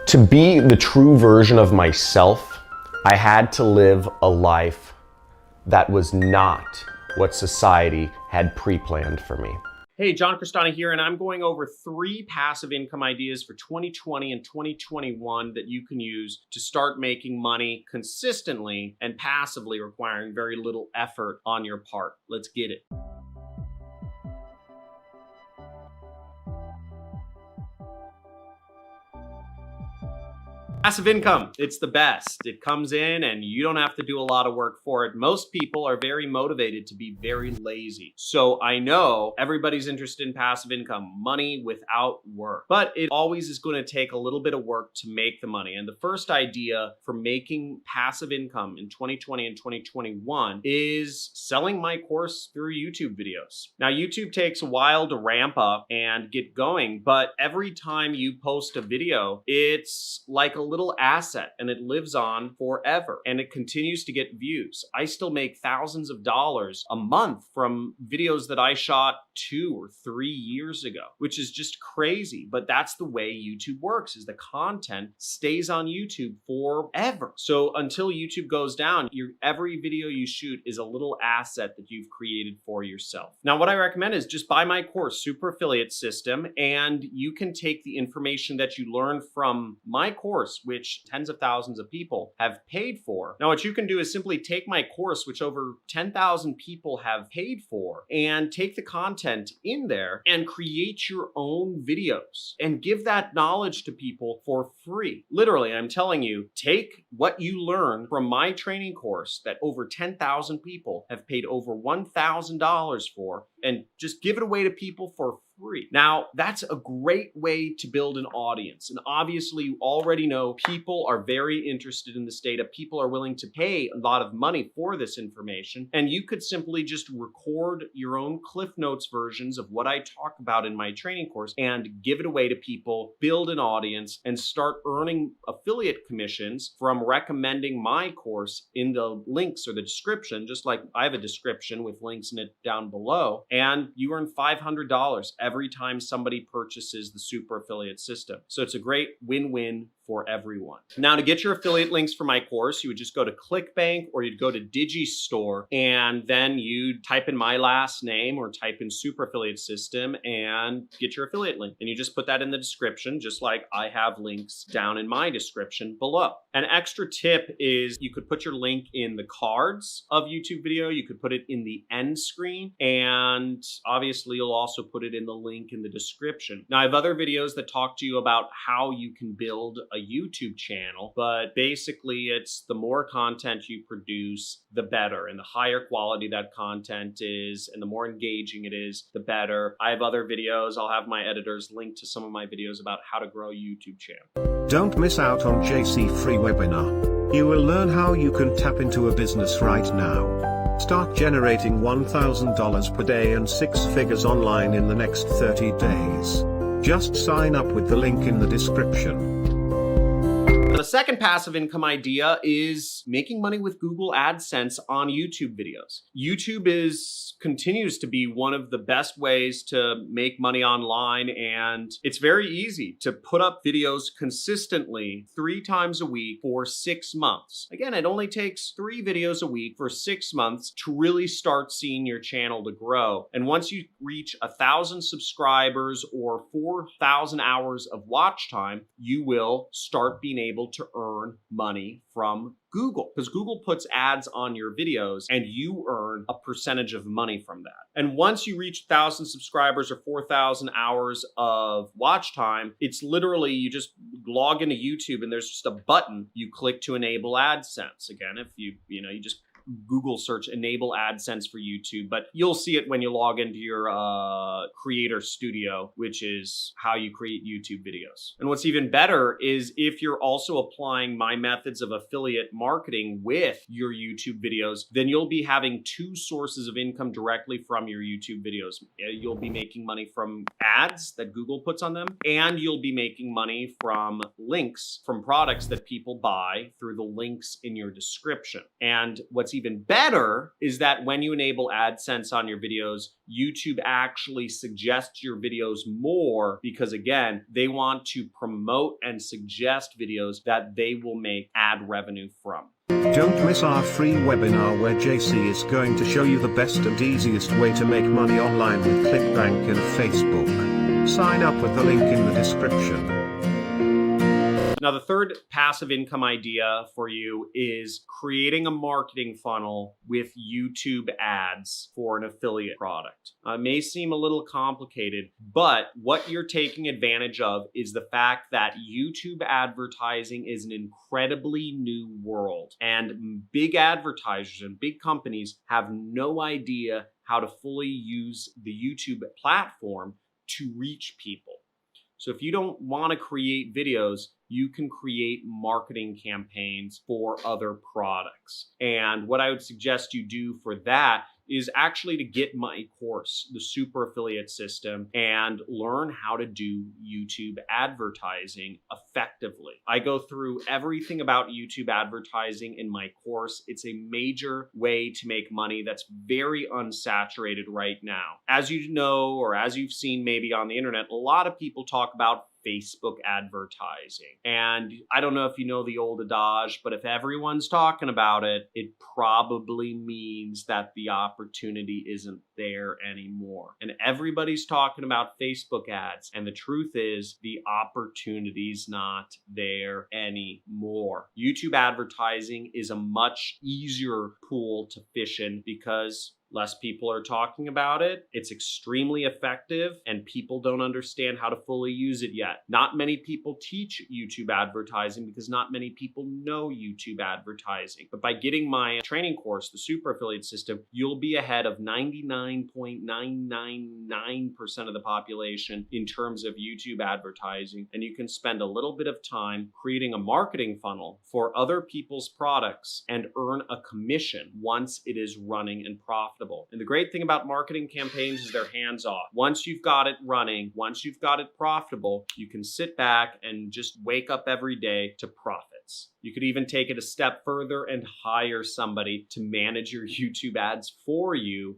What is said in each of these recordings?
To be the true version of myself, I had to live a life that was not what society had pre-planned for me. Hey, John Crestani here, and I'm going over 3 passive income ideas for 2020 and 2021 that you can use to start making money consistently and passively, requiring very little effort on your part. Let's get it. Passive income, it's the best. It comes in and you don't have to do a lot of work for it. Most people are very motivated to be very lazy. So I know everybody's interested in passive income, money without work, but it always is going to take a little bit of work to make the money. And the first idea for making passive income in 2020 and 2021 is selling my course through YouTube videos. Now, YouTube takes a while to ramp up and get going, but every time you post a video, it's like a little asset and it lives on forever and it continues to get views. I still make thousands of dollars a month from videos that I shot 2 or 3 years ago, which is just crazy. But that's the way YouTube works, is the content stays on YouTube forever. So until YouTube goes down, every video you shoot is a little asset that you've created for yourself. Now, what I recommend is just buy my course, Super Affiliate System, and you can take the information that you learn from my course, which tens of thousands of people have paid for. Now, what you can do is simply take my course, which over 10,000 people have paid for, and take the content in there and create your own videos and give that knowledge to people for free. Literally, I'm telling you, take what you learn from my training course that over 10,000 people have paid over $1,000 for, and just give it away to people for free. Now, that's a great way to build an audience. And obviously, you already know people are very interested in this data. People are willing to pay a lot of money for this information. And you could simply just record your own Cliff Notes versions of what I talk about in my training course and give it away to people, build an audience, and start earning affiliate commissions from recommending my course in the links or the description, just like I have a description with links in it down below. And you earn $500 every time somebody purchases the Super Affiliate System. So it's a great win-win for everyone. Now, to get your affiliate links for my course, you would just go to ClickBank or you'd go to Digistore, and then you'd type in my last name or type in Super Affiliate System and get your affiliate link. And you just put that in the description, just like I have links down in my description below. An extra tip is you could put your link in the cards of YouTube video. You could put it in the end screen, and obviously you'll also put it in the link in the description. Now, I have other videos that talk to you about how you can build a YouTube channel, but basically it's the more content you produce, the better, and the higher quality that content is and the more engaging it is, the better. I have other videos. I'll have my editors link to some of my videos about how to grow a YouTube channel. Don't miss out on JC free webinar. You will learn how you can tap into a business right now. Start generating $1,000 per day and 6 figures online in the next 30 days. Just sign up with the link in the description. The second passive income idea is making money with Google AdSense on YouTube videos. YouTube continues to be one of the best ways to make money online, and it's very easy to put up videos consistently 3 times a week for 6 months. Again, it only takes 3 videos a week for 6 months to really start seeing your channel to grow. And once you reach 1,000 subscribers or 4,000 hours of watch time, you will start being able to earn money from Google, because Google puts ads on your videos and you earn a percentage of money from that. And once you reach 1,000 subscribers or 4,000 hours of watch time, it's literally you just log into YouTube and there's just a button you click to enable AdSense. Again, if you just Google search enable AdSense for YouTube, but you'll see it when you log into your Creator Studio, which is how you create YouTube videos. And what's even better is if you're also applying my methods of affiliate marketing with your YouTube videos, then you'll be having 2 sources of income directly from your YouTube videos. You'll be making money from ads that Google puts on them, and you'll be making money from links from products that people buy through the links in your description. And what's even better is that when you enable AdSense on your videos, YouTube actually suggests your videos more because, again, they want to promote and suggest videos that they will make ad revenue from. Don't miss our free webinar where JC is going to show you the best and easiest way to make money online with ClickBank and Facebook. Sign up with the link in the description. Now, the third passive income idea for you is creating a marketing funnel with YouTube ads for an affiliate product. It may seem a little complicated, but what you're taking advantage of is the fact that YouTube advertising is an incredibly new world, and big advertisers and big companies have no idea how to fully use the YouTube platform to reach people. So if you don't want to create videos, you can create marketing campaigns for other products. And what I would suggest you do for that is actually to get my course, the Super Affiliate System, and learn how to do YouTube advertising effectively. I go through everything about YouTube advertising in my course. It's a major way to make money that's very unsaturated right now. As you know, or as you've seen maybe on the internet, a lot of people talk about Facebook advertising. And I don't know if you know the old adage, but if everyone's talking about it, it probably means that the opportunity isn't there anymore. And everybody's talking about Facebook ads. And the truth is the opportunity's not there anymore. YouTube advertising is a much easier pool to fish in because less people are talking about it. It's extremely effective and people don't understand how to fully use it yet. Not many people teach YouTube advertising because not many people know YouTube advertising. But by getting my training course, the Super Affiliate System, you'll be ahead of 99.999% of the population in terms of YouTube advertising. And you can spend a little bit of time creating a marketing funnel for other people's products and earn a commission once it is running and profitable. And the great thing about marketing campaigns is they're hands-off. Once you've got it running, once you've got it profitable, you can sit back and just wake up every day to profits. You could even take it a step further and hire somebody to manage your YouTube ads for you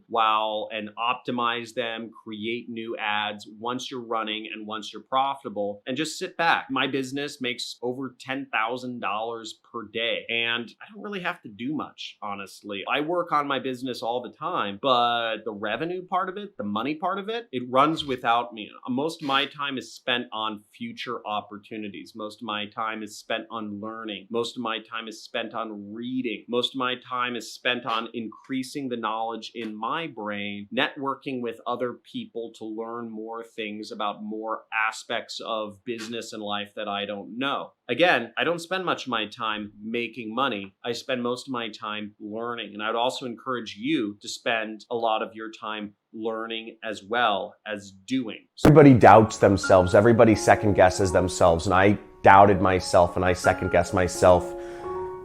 and optimize them, create new ads once you're running and once you're profitable, and just sit back. My business makes over $10,000 per day, and I don't really have to do much, honestly. I work on my business all the time, but the revenue part of it, the money part of it, it runs without me. Most of my time is spent on future opportunities. Most of my time is spent on learning. Most of my time is spent on reading. Most of my time is spent on increasing the knowledge in my brain, networking with other people to learn more things about more aspects of business and life that I don't know. Again, I don't spend much of my time making money. I spend most of my time learning. And I would also encourage you to spend a lot of your time learning as well as doing. Everybody doubts themselves. Everybody second guesses themselves. And I doubted myself and I second guessed myself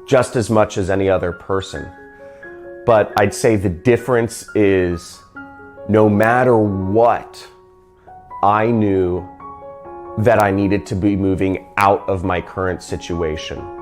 just as much as any other person. But I'd say the difference is no matter what, I knew that I needed to be moving out of my current situation.